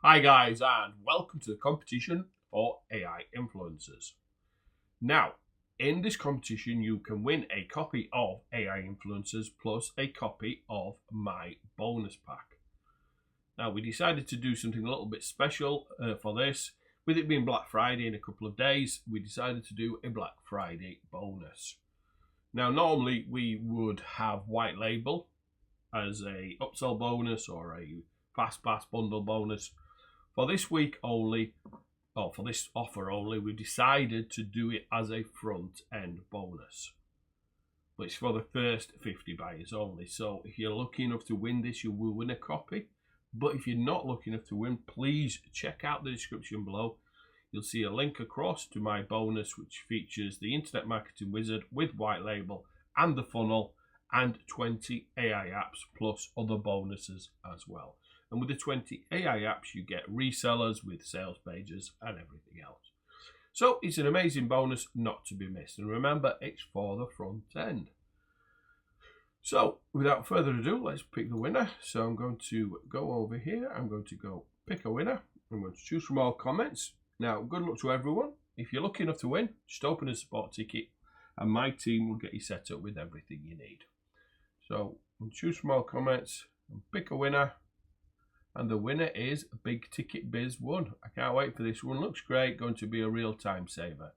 Hi guys, and welcome to the competition for AI influencers. Now, in this competition you can win a copy of AI influencers plus a copy of my bonus pack. Now, we decided to do something a little bit special for this. With it being Black Friday in a couple of days, we decided to do a Black Friday bonus. Now, normally we would have white label as a upsell bonus or a fast pass bundle bonus. For this week only, or for this offer only, we decided to do it as a front end bonus. But it's for the first 50 buyers only. So if you're lucky enough to win this, you will win a copy. But if you're not lucky enough to win, please check out the description below. You'll see a link across to my bonus, which features the Internet Marketing Wizard with white label and the funnel and 20 AI apps plus other bonuses as well. And with the 20 AI apps, you get resellers with sales pages and everything else. So it's an amazing bonus not to be missed. And remember, it's for the front end. So without further ado, let's pick the winner. So I'm going to go over here. I'm going to go pick a winner. I'm going to choose from all comments. Now, good luck to everyone. If you're lucky enough to win, just open a support ticket and my team will get you set up with everything you need. So choose from all comments and pick a winner. And the winner is Big Ticket Biz 1. I can't wait for this one. Looks great. Going to be a real time saver.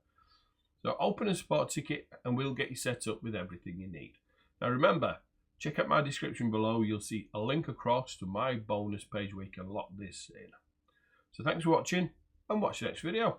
So open a support ticket and we'll get you set up with everything you need. Now remember, check out my description below. You'll see a link across to my bonus page where you can lock this in. So thanks for watching and watch the next video.